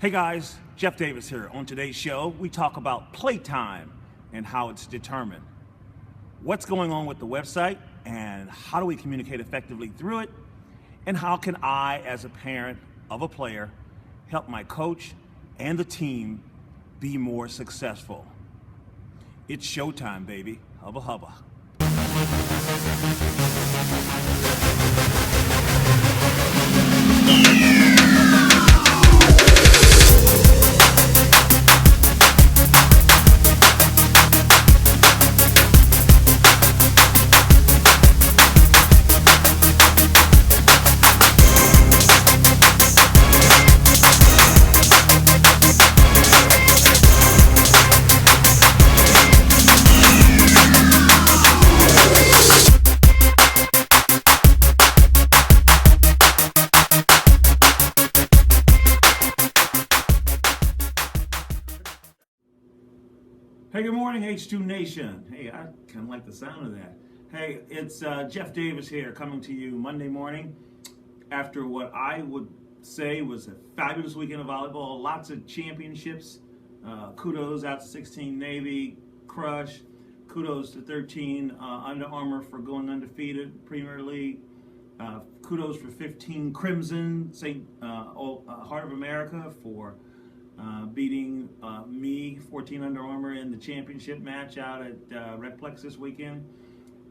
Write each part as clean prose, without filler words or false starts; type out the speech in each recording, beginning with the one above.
Hey guys, Jeff Davis here. On today's show, we talk about playtime and how it's determined. What's going on with the website and how do we communicate effectively through it? And how can I, as a parent of a player, help my coach and the team be more successful? It's showtime, baby. Hubba hubba. Hey, good morning, H2 Nation. Hey, I kind of like the sound of that. Hey, it's Jeff Davis here coming to you Monday morning after what I would say was a fabulous weekend of volleyball. Lots of championships. Kudos out to 16 Navy, Crush. Kudos to 13 Under Armour for going undefeated, Premier League. Kudos for 15 Crimson, Heart of America for beating me, 14 Under Armour, in the championship match out at Redplex this weekend.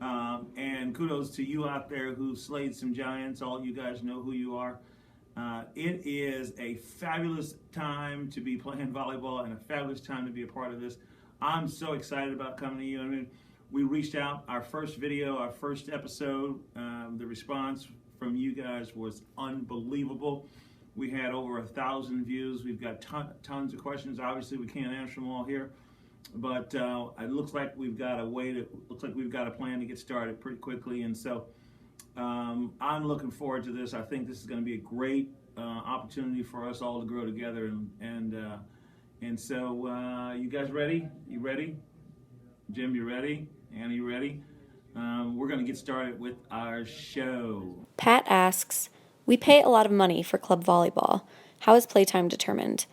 And kudos to you out there who slayed some giants. All you guys know who you are. It is a fabulous time to be playing volleyball and a fabulous time to be a part of this. I'm so excited about coming to you. I mean, we reached out, our first video, our first episode, the response from you guys was unbelievable. We had over 1,000 views. We've got tons of questions. Obviously, we can't answer them all here, but it looks like we've got a plan to get started pretty quickly. And so I'm looking forward to this. I think this is going to be a great opportunity for us all to grow together. And so you guys ready? You ready? Jim, you ready? Anna, you ready? We're going to get started with our show. Pat asks, we pay a lot of money for club volleyball. How is playtime determined?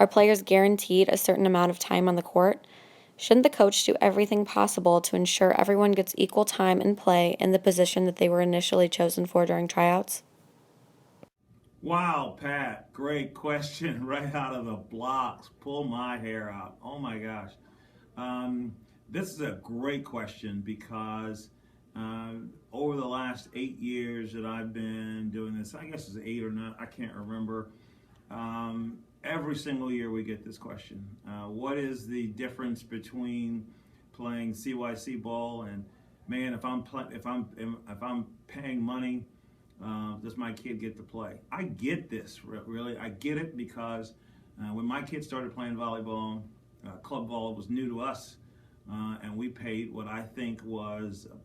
Are players guaranteed a certain amount of time on the court? Shouldn't the coach do everything possible to ensure everyone gets equal time and play in the position that they were initially chosen for during tryouts? Wow, Pat, great question right out of the blocks. Pull my hair out. Oh my gosh. This is a great question because over the last 8 years that I've been doing this, I guess it's 8 or 9, I can't remember. Every single year we get this question. What is the difference between playing CYC ball and, man, if I'm paying money, does my kid get to play? I get this, really. I get it because when my kids started playing volleyball, club volleyball was new to us, and we paid what I think was a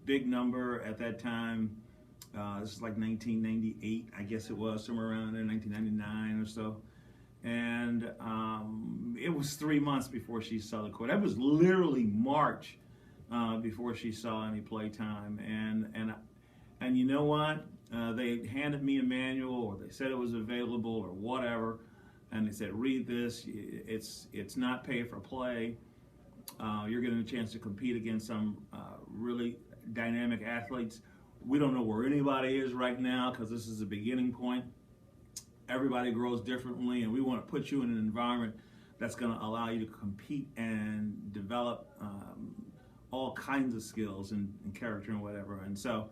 big number at that time. This is like 1998, I guess it was, somewhere around there, 1999 or so. And it was 3 months before she saw the court. That was literally March before she saw any play time. And you know what? They handed me a manual, or they said it was available, or whatever, and they said, read this. It's not pay for play. You're getting a chance to compete against some really dynamic athletes. We don't know where anybody is right now because this is a beginning point. Everybody grows differently, and we want to put you in an environment that's going to allow you to compete and develop all kinds of skills and character and whatever. And so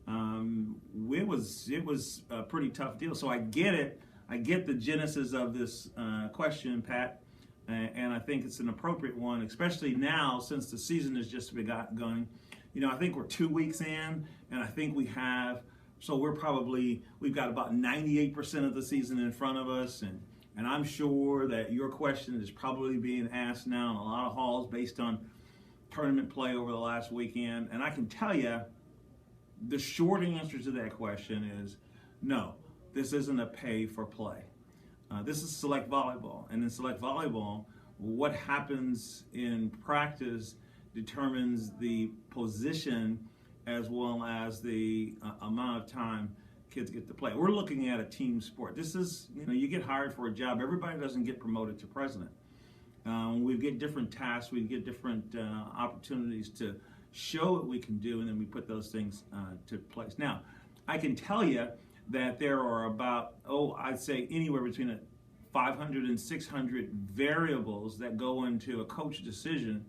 it was a pretty tough deal. So I get it. I get the genesis of this question, Pat, and I think it's an appropriate one, especially now since the season has just begun going. You know, I think we're 2 weeks in, and I think we've got about 98% of the season in front of us, and I'm sure that your question is probably being asked now in a lot of halls based on tournament play over the last weekend. And I can tell you, the short answer to that question is no, this isn't a pay for play. This is select volleyball, and in select volleyball, what happens in practice determines the position as well as the amount of time kids get to play. We're looking at a team sport. This is, you get hired for a job. Everybody doesn't get promoted to president. We get different tasks, we get different opportunities to show what we can do, and then we put those things to place. Now, I can tell you that there are about, I'd say anywhere between 500 and 600 variables that go into a coach decision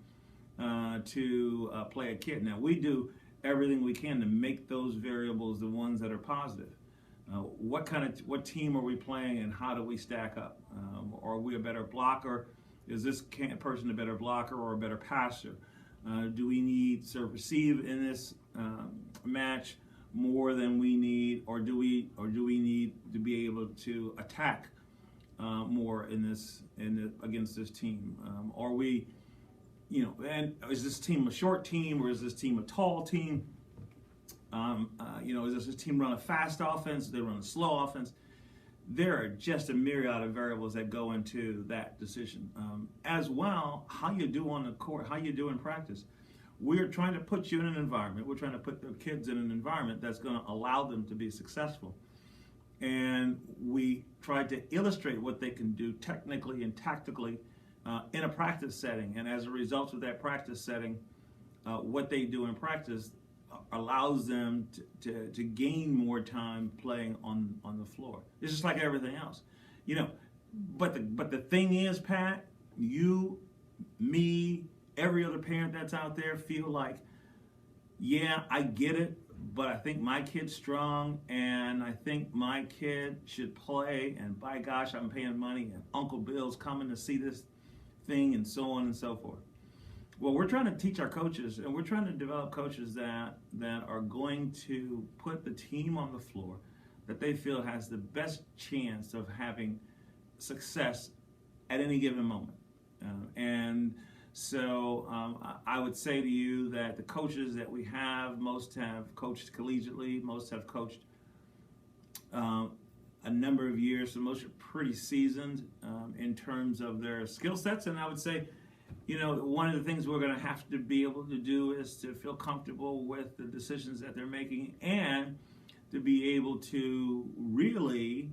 to play a kid. Now, we do everything we can to make those variables the ones that are positive. What team are we playing, and how do we stack up? Are we a better blocker? Is this person a better blocker or a better passer? Do we need serve receive in this match more than we need, or do we need to be able to attack more against this team? Are we, and is this team a short team, or is this team a tall team? Is this team run a fast offense? Do they run a slow offense? There are just a myriad of variables that go into that decision. As well, how you do on the court, how you do in practice. We're trying to put you in an environment, we're trying to put the kids in an environment that's going to allow them to be successful. And we try to illustrate what they can do technically and tactically in a practice setting. And as a result of that practice setting, what they do in practice allows them to gain more time playing on the floor. It's just like everything else, But the thing is, Pat, you, me, every other parent that's out there feel like, yeah, I get it, but I think my kid's strong, and I think my kid should play, and by gosh, I'm paying money, and Uncle Bill's coming to see this thing, and so on and so forth. Well, we're trying to teach our coaches, and we're trying to develop coaches that are going to put the team on the floor that they feel has the best chance of having success at any given moment. So I would say to you that the coaches that we have, most have coached collegiately, most have coached a number of years, so most are pretty seasoned in terms of their skill sets. And I would say, one of the things we're going to have to be able to do is to feel comfortable with the decisions that they're making, and to be able to really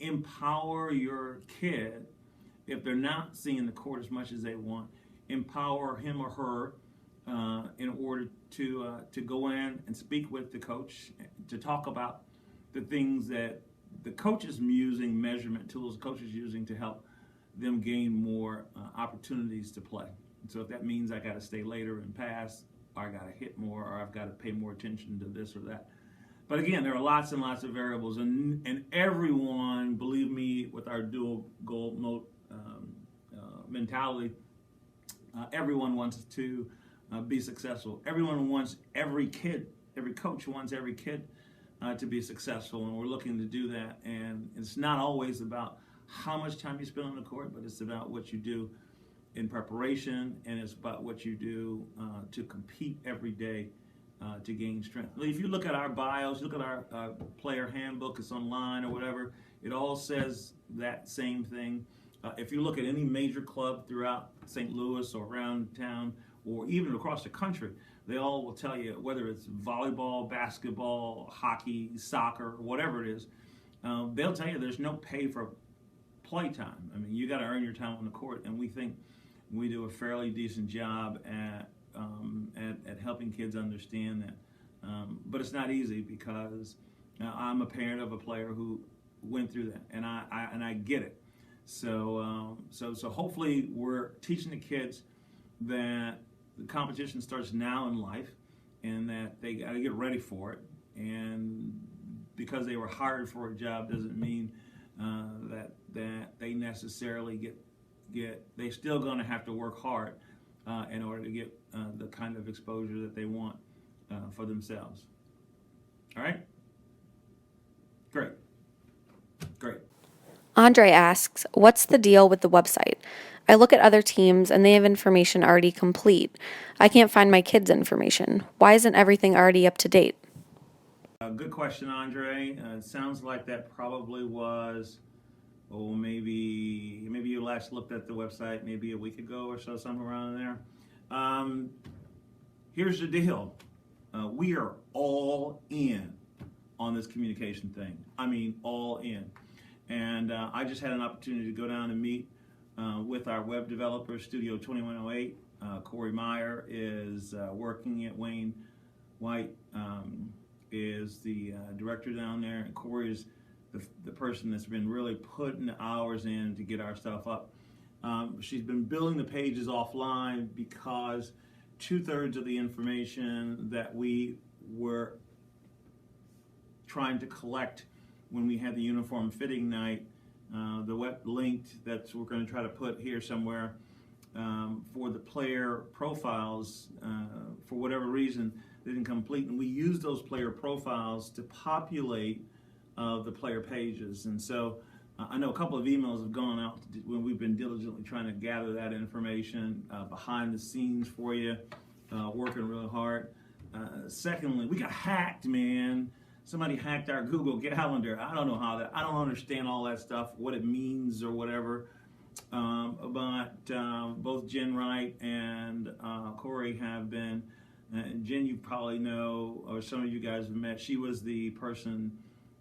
empower your kid if they're not seeing the court as much as they want. Empower him or her in order to go in and speak with the coach, to talk about the things that the coach is using, measurement tools the coach is using to help them gain more opportunities to play. And so if that means I got to stay later and pass, or I got to hit more, or I've got to pay more attention to this or that. But again, there are lots and lots of variables, and everyone, believe me, with our dual goal mentality, everyone wants to be successful. Everyone wants every coach wants every kid to be successful, and we're looking to do that. And it's not always about how much time you spend on the court, but it's about what you do in preparation, and it's about what you do to compete every day to gain strength. If you look at our bios, look at our player handbook, it's online or whatever, it all says that same thing. If you look at any major club throughout St. Louis or around town, or even across the country, they all will tell you, whether it's volleyball, basketball, hockey, soccer, whatever it is, they'll tell you there's no pay for playtime. I mean, you got to earn your time on the court, and we think we do a fairly decent job at helping kids understand that. But it's not easy, because I'm a parent of a player who went through that, and I get it. So hopefully we're teaching the kids that the competition starts now in life, and that they got to get ready for it. And because they were hired for a job doesn't mean that they necessarily they're still going to have to work hard in order to get the kind of exposure that they want for themselves. All right? Great. Andre asks, what's the deal with the website? I look at other teams and they have information already complete. I can't find my kids' information. Why isn't everything already up to date? Good question, Andre. It sounds like that probably was, maybe you last looked at the website maybe a week ago or so, somewhere around there. Here's the deal. We are all in on this communication thing. I mean, all in. And I just had an opportunity to go down and meet with our web developer, Studio 2108. Corey Meyer is working at Wayne White, is the director down there, and Corey is the person that's been really putting the hours in to get our stuff up. She's been building the pages offline because 2/3 of the information that we were trying to collect when we had the uniform fitting night, the web linked that we're going to try to put here somewhere for the player profiles, for whatever reason, they didn't complete, and we used those player profiles to populate the player pages. And so I know a couple of emails have gone out when we've been diligently trying to gather that information behind the scenes for you, working really hard. Secondly, we got hacked, man. Somebody hacked our Google Calendar. I don't know how that, I don't understand all that stuff, what it means or whatever. But both Jen Wright and Corey have been, Jen you probably know, or some of you guys have met. She was the person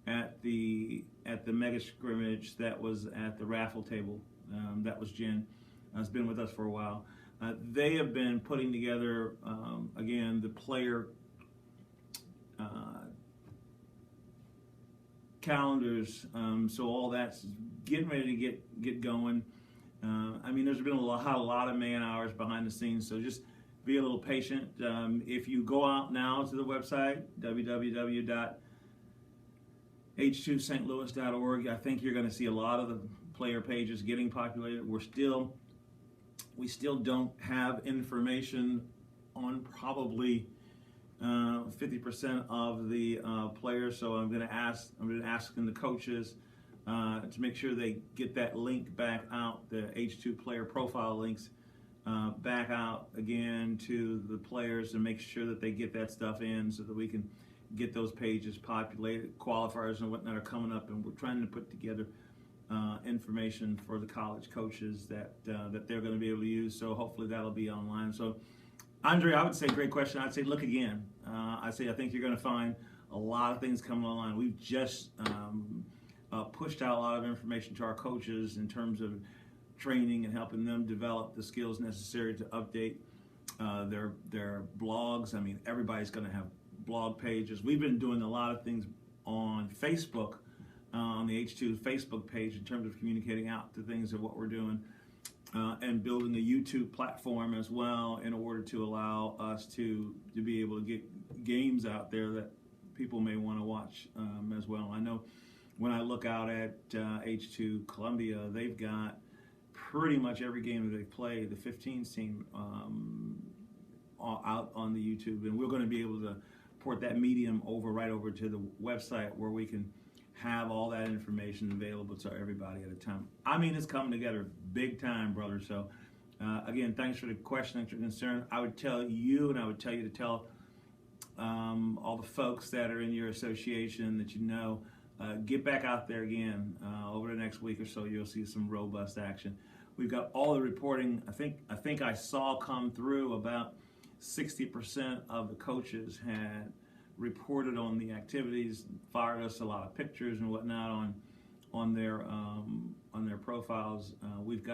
at the mega scrimmage that was at the raffle table. That was Jen. Has been with us for a while. They have been putting together, again, the player calendars, so all that's getting ready to get going. I mean, there's been a lot of man hours behind the scenes, so just be a little patient. If you go out now to the website, www.h2stlouis.org, I think you're going to see a lot of the player pages getting populated. We still don't have information on probably 50% of the players, so I'm going to ask the coaches to make sure they get that link back out, the H2 player profile links back out again to the players, and make sure that they get that stuff in so that we can get those pages populated. Qualifiers and whatnot are coming up, and we're trying to put together information for the college coaches that they're going to be able to use, so hopefully that'll be online. So Andre, I would say great question. I'd say look again. I think you're going to find a lot of things coming online. We've just pushed out a lot of information to our coaches in terms of training and helping them develop the skills necessary to update their blogs. I mean, everybody's going to have blog pages. We've been doing a lot of things on Facebook, on the H2 Facebook page, in terms of communicating out the things of what we're doing. And building a YouTube platform as well, in order to allow us to be able to get games out there that people may want to watch as well. I know when I look out at H2 Columbia, they've got pretty much every game that they play, the 15s team, out on the YouTube, and we're going to be able to port that medium right over to the website, where we can have all that information available to everybody at a time. I mean, it's coming together big time, brother. So again, thanks for the question, thanks for the concern. I would tell you, and I would tell you to tell all the folks that are in your association that you know, get back out there again over the next week or so. You'll see some robust action. We've got all the reporting. I think I saw come through about 60% of the coaches had reported on the activities, fired us a lot of pictures and whatnot on their profiles. We've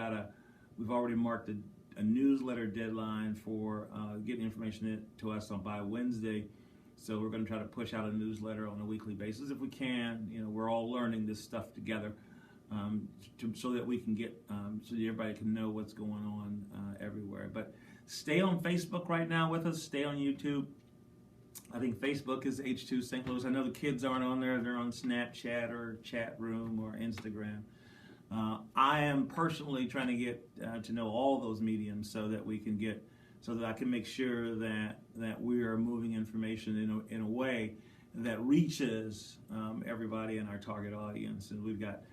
already marked a newsletter deadline for getting information to us by Wednesday. So we're going to try to push out a newsletter on a weekly basis if we can. You know, we're all learning this stuff together, so that we can get so that everybody can know what's going on everywhere. But stay on Facebook right now with us. Stay on YouTube. I think Facebook is H2 St. Louis. I know the kids aren't on there. They're on Snapchat or Chat Room or Instagram. I am personally trying to get to know all those mediums so that I can make sure that we are moving information in a way that reaches everybody in our target audience. And we've got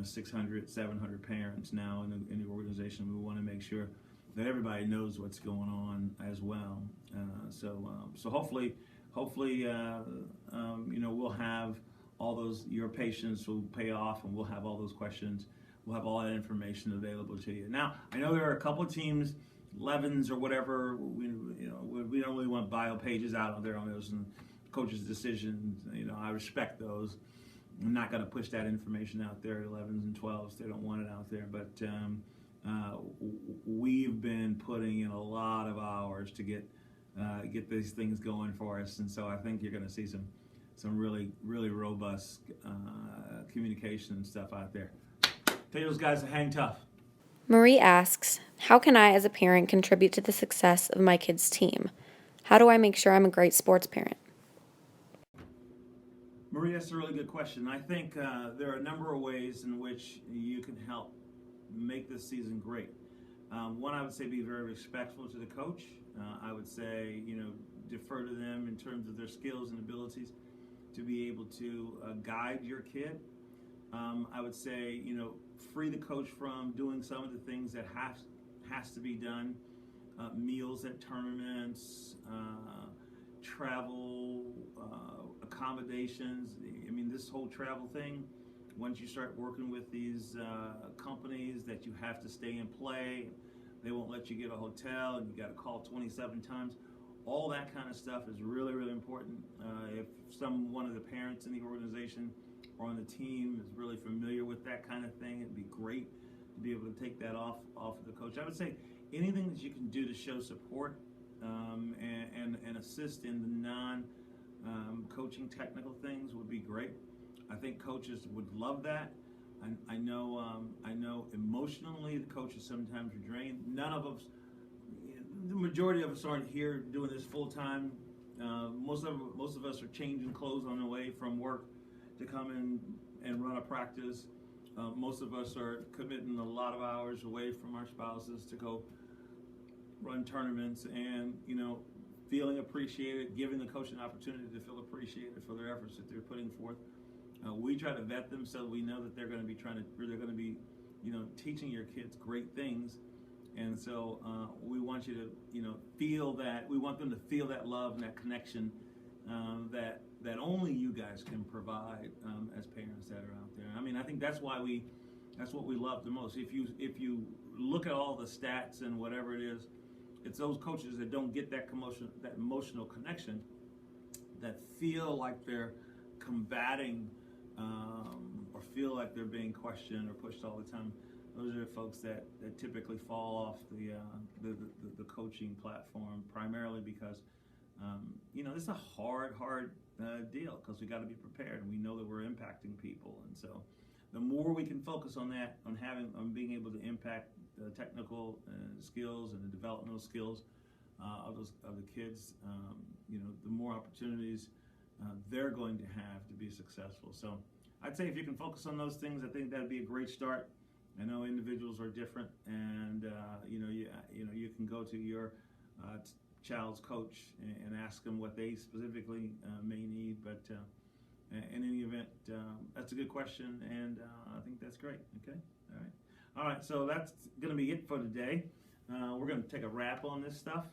600, 700 parents now in the organization. We want to make sure that everybody knows what's going on as well. So hopefully, we'll have all those, your patience will pay off, and we'll have all those questions. We'll have all that information available to you. Now, I know there are a couple of teams, 11s or whatever, we don't really want bio pages out there on those, and coach's decisions. I respect those. I'm not going to push that information out there at 11s and 12s. They don't want it out there. But we've been putting in a lot of hours to get these things going for us, and so I think you're going to see some really, really robust communication and stuff out there. Tell those guys to hang tough. Marie asks, how can I as a parent contribute to the success of my kids' team? How do I make sure I'm a great sports parent? Marie, that's a really good question. I think there are a number of ways in which you can help make this season great. One, I would say be very respectful to the coach. I would say, defer to them in terms of their skills and abilities to be able to guide your kid. I would say, free the coach from doing some of the things that has to be done. Meals at tournaments, travel, accommodations. This whole travel thing, once you start working with these companies that you have to stay and play, they won't let you get a hotel and you got to call 27 times. All that kind of stuff is really, really important. If one of the parents in the organization or on the team is really familiar with that kind of thing, it'd be great to be able to take that off of the coach. I would say anything that you can do to show support and assist in the non-coaching technical things would be great. I think coaches would love that. I know emotionally the coaches sometimes are drained. None of us, the majority of us aren't here doing this full time. Most of us are changing clothes on the way from work to come in and run a practice. Most of us are committing a lot of hours away from our spouses to go run tournaments and, feeling appreciated, giving the coach an opportunity to feel appreciated for their efforts that they're putting forth. We try to vet them so we know that they're going to be teaching your kids great things. And so we want you to, feel that. We want them to feel that love and that connection that only you guys can provide as parents that are out there. I think that's what we love the most. If you look at all the stats and whatever it is, it's those coaches that don't get that emotional connection, that feel like they're combating or feel like they're being questioned or pushed all the time. Those are the folks that typically fall off the coaching platform, primarily because it's a hard deal, because we got to be prepared and we know that we're impacting people. And so the more we can focus on that, on being able to impact the technical skills and the developmental skills of the kids, the more opportunities they're going to have to be successful. So I'd say if you can focus on those things, I think that'd be a great start. I know individuals are different, and you can go to your child's coach and ask them what they specifically may need. But in any event, that's a good question, and I think that's great. Okay, all right. So that's going to be it for today. We're going to take a wrap on this stuff.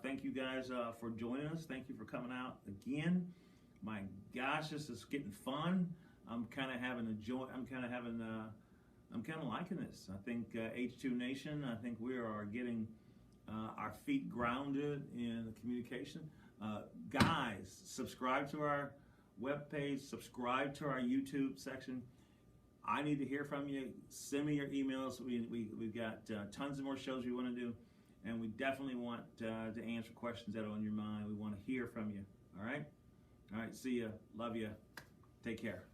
Thank you guys for joining us. Thank you for coming out again. My gosh, this is getting fun. I'm kind of liking this. I think H2 Nation, I think we are getting our feet grounded in the communication. Guys, subscribe to our webpage, subscribe to our YouTube section. I need to hear from you. Send me your emails. We've got tons of more shows we want to do, and we definitely want to answer questions that are on your mind. We want to hear from you. All right? See ya. Love you. Take care.